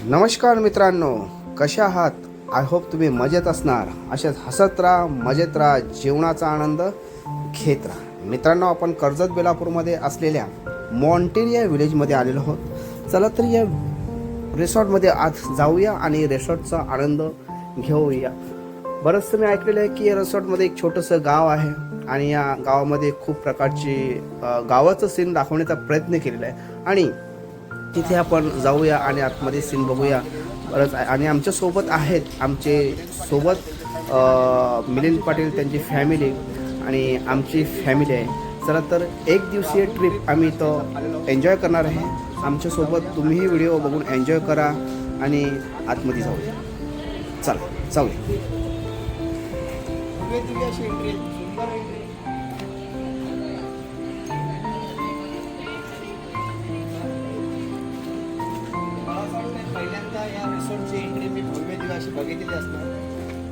नमस्कार मित्रांनो, कशा आहात? आय होप तुम्ही मजेत असणार. अशाच हसत राहा, मजेत राहा, जीवनाचा आनंद घेत राहा. मित्रांनो, आपण कर्जत बेलापूरमध्ये असलेल्या मॉन्टेरिया विलेजमध्ये आलेलो आहोत. चला तर या रिसॉर्टमध्ये आज जाऊया आणि रिसॉर्टचा आनंद घेऊया. बरंचसं मी ऐकलेलं आहे की या रिसॉर्टमध्ये एक छोटंसं गाव आहे आणि या गावामध्ये खूप प्रकारची गावाचं सीन दाखवण्याचा प्रयत्न केलेला आहे आणि तिथे आपण जाऊया आणि आतमध्ये सीन बघूया. बरंच आणि आमच्यासोबत आहेत आमचे सोबत मिलिंद पाटील, त्यांची फॅमिली आणि आमची फॅमिली आहे. चला तर एक दिवसीय ट्रिप आम्ही इथं एन्जॉय करणार आहे. आमच्यासोबत तुम्हीही व्हिडिओ बघून एन्जॉय करा आणि आतमध्ये जाऊया. चला जाऊया. पहिल्यांदा या रिसॉर्टची एंट्री मी भव्य दिव्य अशी बघितलेली असणार.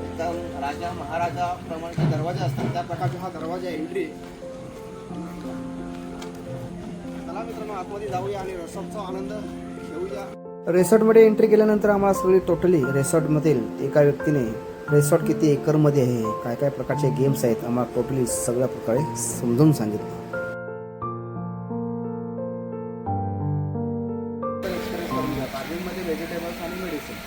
एकदम राजा महाराजा प्रमाणचे दरवाजा असतात, त्या प्रकारचा हा दरवाजा एंट्री. चला मित्रांनो, आतमध्ये जाऊया आणि रिसॉर्टचा आनंद घेऊया. रिसॉर्टमध्ये एंट्री केल्यानंतर आम्हाला सगळी टोटली रिसॉर्टमधील एका व्यक्तीने रिसॉर्ट किती एकरमध्ये आहे, काय काय प्रकारचे गेम्स आहेत, आम्हाला टोटली सगळ्या प्रकारे समजून सांगितलं. फार्मिंगमध्ये व्हेजिटेबल्स आणि मेडिसिन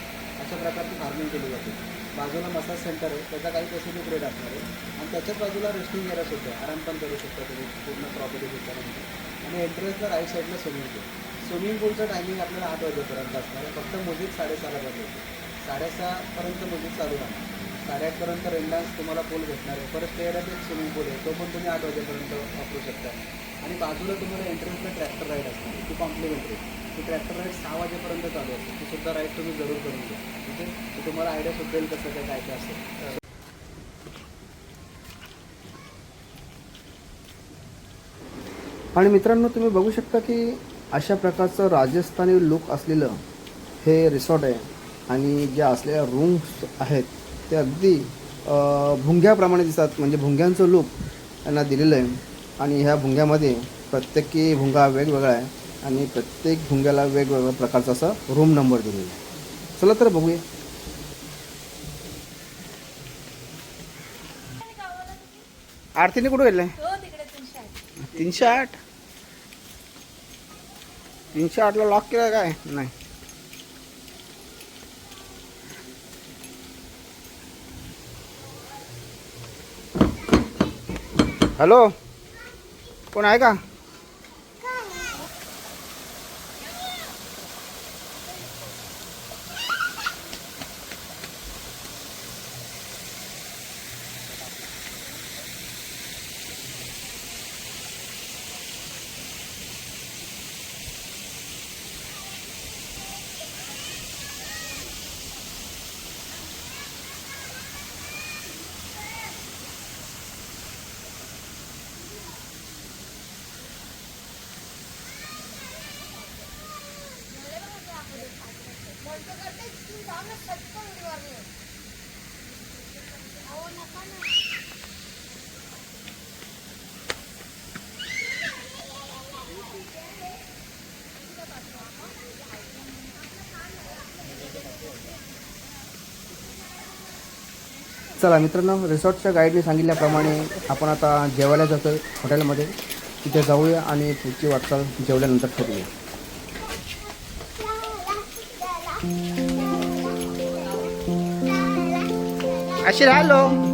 अशा प्रकारची फार्मिंग केली जाते. बाजूला मसाज सेंटर आहे, त्याचा काही स्पेसिफिक रेट असणार आहे आणि त्याच्याच बाजूला रेस्टिंग एरिया सुद्धा आराम पण करू शकता तुम्ही पूर्ण प्रॉपर्टी विचारानंतर. आणि एंट्रन्सला राईट साईडला स्विमिंग पूलचं टायमिंग आपल्याला 8 वाजेपर्यंत असणार आहे. फक्त म्युझिक 6:30ला बंद होते. 6:30पर्यंत म्युझिक चालू राहणार. 8:30पर्यंत रेन डान्स तुम्हाला पूल भेटणार आहे. परत स्टेअरच एक स्विमिंग पूल आहे, तो पण तुम्ही 8 वाजेपर्यंत वापरू शकता. आणि बाजूला तुम्हाला एंट्रन्सला ट्रॅक्टर राईड असणार, ती कॉम्प्लिमेंटरी. ती ट्रॅक्टर राईड 6 वाजेपर्यंत चालू असते. ती सुद्धा राईड तुम्ही जरूर करून घ्या. ठीक आहे, तर तुम्हाला आयडिया सुद्धा येईल कसं काय काय असेल. आणि मित्रांनो, तुम्ही बघू शकता की अशा प्रकारचं राजस्थानी लुक असलेलं हे रिसॉर्ट आहे आणि ज्या असलेल्या रूम्स आहेत ते अगदी भुंग्याप्रमाणे दिसतात. म्हणजे भुंग्यांचं लुक त्यांना दिलेलं आहे आणि ह्या भुंग्यामध्ये प्रत्येकी भुंगा वेगवेगळा आहे आणि प्रत्येक भुंग्याला वेगवेगळ्या प्रकारचा असा रूम नंबर दिलेला आहे. चला तर बघूया. आरतीने कुठं गेलं? 308. 308ला लॉक केलं काय? नाही. हॅलो, कोण आहे का? चला मित्रांनो, रिसॉर्टच्या गाईडने सांगितल्याप्रमाणे आपण आता जेवायला जातो आहे हॉटेलमध्ये. तिथे जाऊया आणि पुढची वाटचाल जेवल्यानंतर ठरवूया. अशी राहिलो.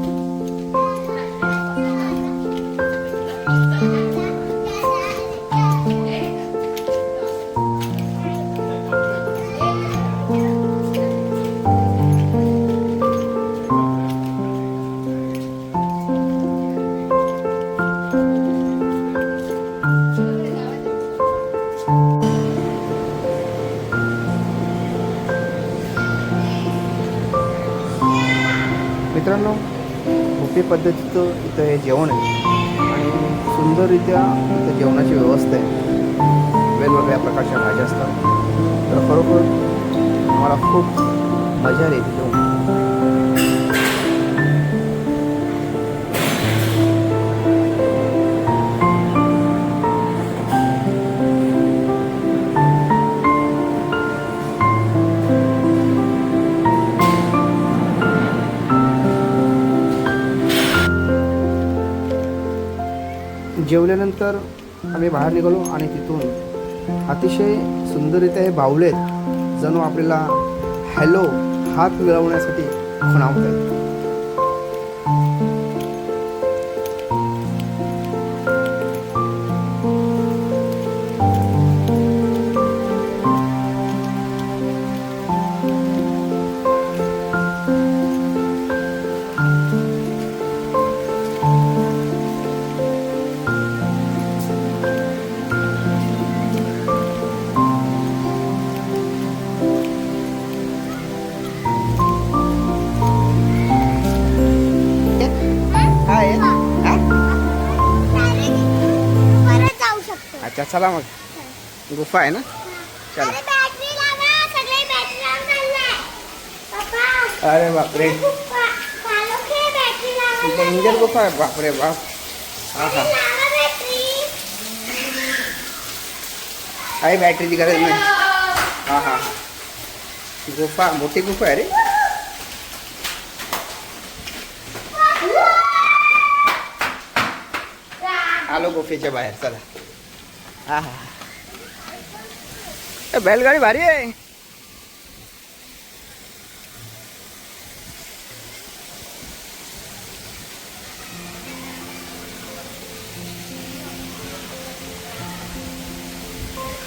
मित्रांनो, बुफे पद्धतीचं इथं हे जेवण आहे आणि सुंदररित्या इथं जेवणाची व्यवस्था आहे. वेगवेगळ्या प्रकारच्या भाज्या असतात. तर खरोखर मला खूप मजा आली इथे जेवण. त्यानंतर आम्ही बाहेर निघालो आणि तिथून अतिशय सुंदररित्या हे बाहुलेत जणू आपल्याला हॅलो हात मिळवण्यासाठी खुणावत आहेत. काय आहे? हा? परत जाऊ शकतो. अच्छा चला मग गुफा आहे ना चला. अरे बॅटरी लावा, सगळे बॅटरी लावून चाललाय. पप्पा, अरे बापरे पप्पा, चालू घे बॅटरी लावा. डेंजर गुफा आहे बापरे बाप. हा हा लावा बॅटरी. काही बॅटरीची गरज नाही. हा हा गुफा मोठी गुफा आहे रे. आलो गुफेच्या बाहेर चला. हा हा ए, बैलगाडी भारी आहे.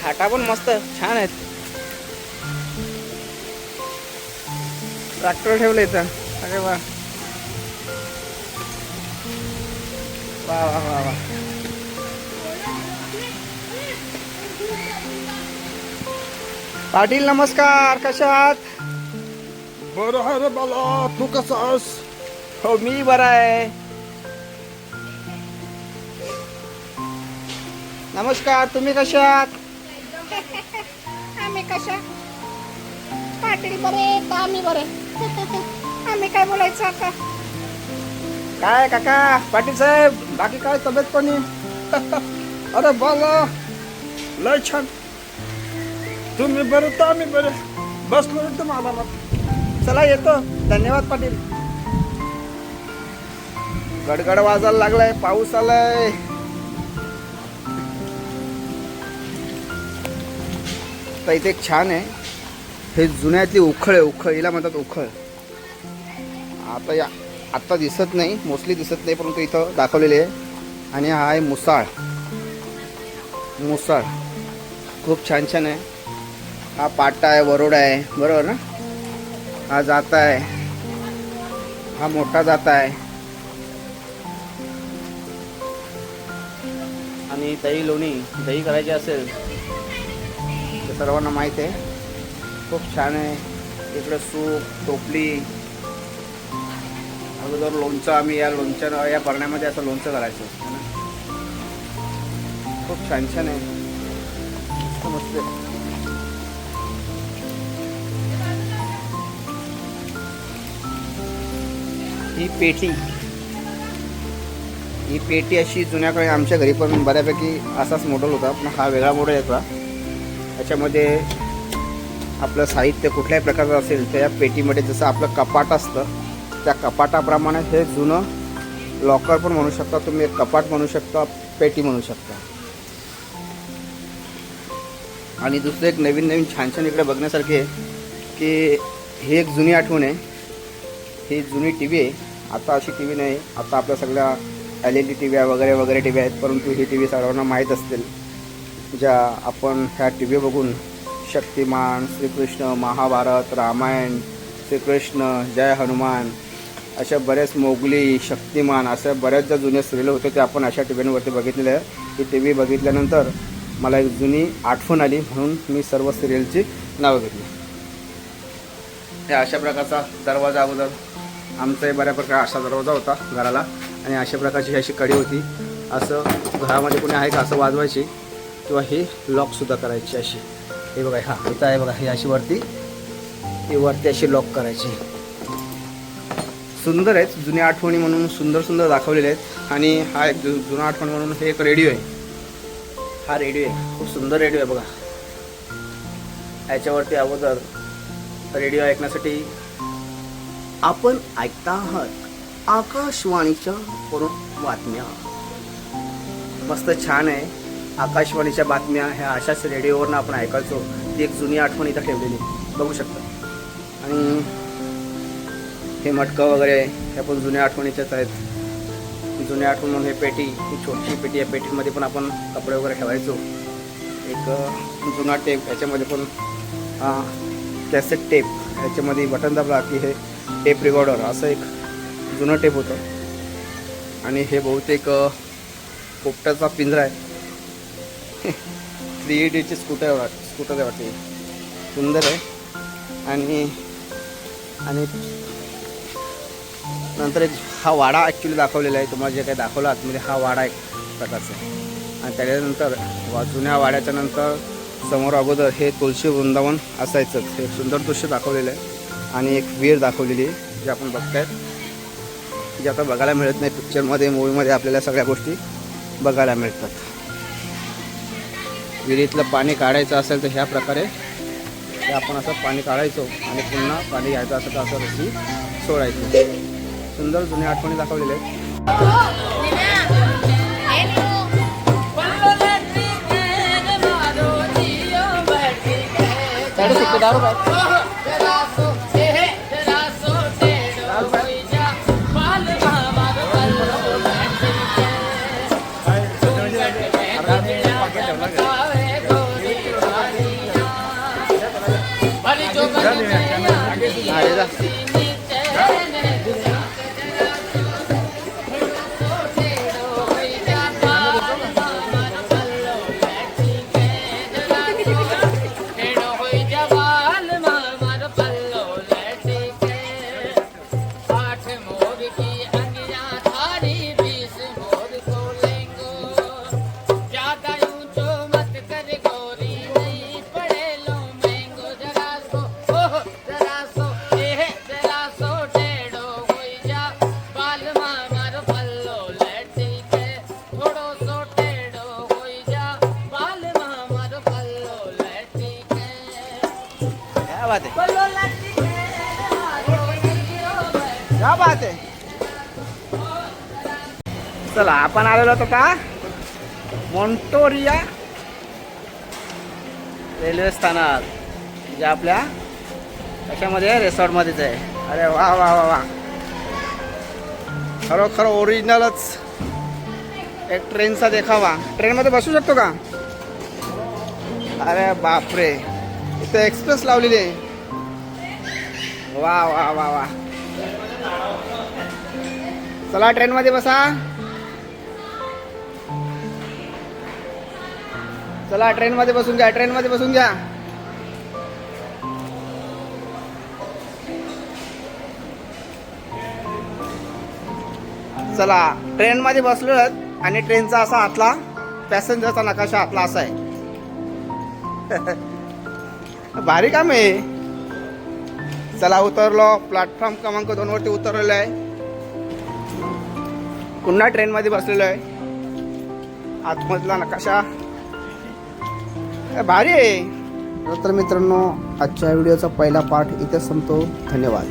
खाटा पण मस्त छान आहेत. ट्रॅक्टर ठेवले इथं. अरे वा वा वा वा वा. पाटील नमस्कार, कशा आहात? बरं आहे रे बाला, तू कसा आहेस? हो मी बरा आहे. नमस्कार, तुम्ही कशा आहात? आम्ही कशा पाटील बरे तर आम्ही बरे. आम्ही काय बोलायचं आता. काय काका पाटील साहेब बाकी काय तब्येत पाणी? अरे बाला, लय छान. तुम्ही बरे तर आम्ही बरे. बसलो एकदम आला. चला येतो. धन्यवाद पाटील. गडगड वाजायला लागलाय, पाऊस आलाय. तर इथे एक छान आहे, हे जुन्यातली उखळ आहे. उखळ हिला म्हणतात उखळ. आता दिसत नाही, मोस्टली दिसत नाही, परंतु इथं दाखवलेले आहे. आणि हा आहे मुसाळ. मुसाळ खूप छान छान आहे. हा पाटा आहे, वरोडा आहे, बरोबर ना. हा जाता आहे, हा मोठा जाता आहे. आणि दही लोणी दही करायची असेल तर सर्वांना माहीत आहे, खूप छान आहे. इकडे सूप टोपली. अगोदर लोणचं आम्ही या बरण्यामध्ये असं लोणचं करायचं. खूप छान छान आहे, मस्त आहे. ही पेटी अशी जुन्याकडे आमच्या घरी पण बऱ्यापैकी असाच मॉडेल होता, पण हा वेगळा मॉडेल येतो. याच्यामध्ये आपलं साहित्य कुठल्याही प्रकारचं असेल तर या पेटीमध्ये जसं आपलं कपाट असतं त्या कपाटाप्रमाणे हे जुनं लॉकर पण म्हणू शकता तुम्ही, एक कपाट म्हणू शकता, पेटी म्हणू शकता. आणि दुसरं एक नवीन नवीन छान छान इकडे बघण्यासारखे आहे की ही एक जुनी आठवण आहे. ही जुनी टी व्ही आहे. आता अशी टी व्ही नाही, आता आपल्या सगळ्या LED टी व्ही वगैरे वगैरे टी व्ही आहेत, परंतु ही टी व्ही सर्वांना माहीत असतील, ज्या आपण ह्या टी व्ही बघून शक्तिमान, श्रीकृष्ण, महाभारत, रामायण, श्रीकृष्ण, जय हनुमान, अशा बऱ्याच मोगली, शक्तिमान अशा बऱ्याच ज्या जुन्या सिरियल होते ते आपण अशा टी व्हीवरती बघितलेलं आहे. ही टी व्ही बघितल्यानंतर मला एक जुनी आठवण आली, म्हणून मी सर्व सिरियलची नावं घेतली. त्या अशा प्रकारचा दरवाजा, अगोदर आमचाही बऱ्या प्रकारे असा दरवाजा होता घराला, आणि अशा प्रकारची अशी कडी होती. असं घरामध्ये कोणी आहे का असं वाजवायची, किंवा ही लॉकसुद्धा करायची अशी. हे बघा, हा इथं आहे बघा, ही अशी वरती अशी लॉक करायची. सुंदर आहेत, जुन्या आठवणी म्हणून सुंदर सुंदर दाखवलेले आहेत. आणि हा एक जुना आठवण म्हणून हे एक रेडिओ आहे. हा रेडिओ आहे, खूप सुंदर रेडिओ आहे बघा. याच्यावरती अगोदर रेडिओ ऐकण्यासाठी आपण ऐकता आहात आकाशवाणीच्या बातम्या. मस्त छान आहे. आकाशवाणीच्या बातम्या ह्या अशाच रेडिओवरनं आपण ऐकायचो. ती एक जुनी आठवण इथं ठेवलेली बघू शकता. आणि हे मटकं वगैरे हे पण जुन्या आठवणीच्याच आहेत. जुन्या आठवण म्हणून हे पेटी, ही छोटीशी पेटी, या पेटीमध्ये पण आपण कपडे वगैरे ठेवायचो. एक जुना टेप, याच्यामध्ये पण कॅसेट टेप, याच्यामध्ये बटन दाबला की हे टेप रेकॉर्डर, असं एक जुनं टेप होतं. आणि हे बहुतेक पोपटाचा पिंजरा आहे. 3D स्कूटर आहे वाटते, सुंदर आहे. आणि नंतर एक हा वाडा ॲक्च्युली दाखवलेला आहे. तुम्हाला जे काही दाखवलं आतमध्ये हा वाडा एक प्रकारचा आहे. आणि त्याच्यानंतर जुन्या वाड्याच्या नंतर समोर अगोदर हे तुळशी वृंदावन असायचंच. हे सुंदर दृश्य दाखवलेलं आहे. आणि एक विहीर दाखवलेली आहे, जे आपण बघतायत, जे आता बघायला मिळत नाही पिक्चरमध्ये, मूवीमध्ये आपल्याला सगळ्या गोष्टी बघायला मिळतात. विहिरीतलं पाणी काढायचं असेल तर ह्या प्रकारे ते आपण असं पाणी काढायचो आणि पुन्हा पाणी घ्यायचं असेल तर असं रस्सी सोडायचं. सुंदर जुन्या आठवणी दाखवलेल्या आहेत. क्या बात आहे. चला आपण आलेलो होतो का मोंटोरिया रेल्वे स्थानक, जे आपल्या कशामध्ये रिसॉर्टमध्येच आहे. अरे वा वा वा वा, खरोखर ओरिजिनलच एक ट्रेनचा देखावा. ट्रेनमध्ये बसू शकतो का? अरे बापरे, इथे एक्सप्रेस लावलेली आहे. वा वा वा वा. चला ट्रेनमध्ये बसा. चला ट्रेनमध्ये बसून घ्या, ट्रेनमध्ये बसून घ्या. चला ट्रेनमध्ये बसलो आणि ट्रेनचा असा आतला पॅसेंजरचा नकाशा आतला असा आहे. भारी काम आहे. चला उतरलो, प्लॅटफॉर्म क्रमांक 2 वरती उतरलेलो आहे. पुन्हा ट्रेनमध्ये बसलेलो आहे. आतमधला नकाशा भारी आहे. तर मित्रांनो, आजच्या व्हिडिओचा पहिला पार्ट इथे संपतो. धन्यवाद.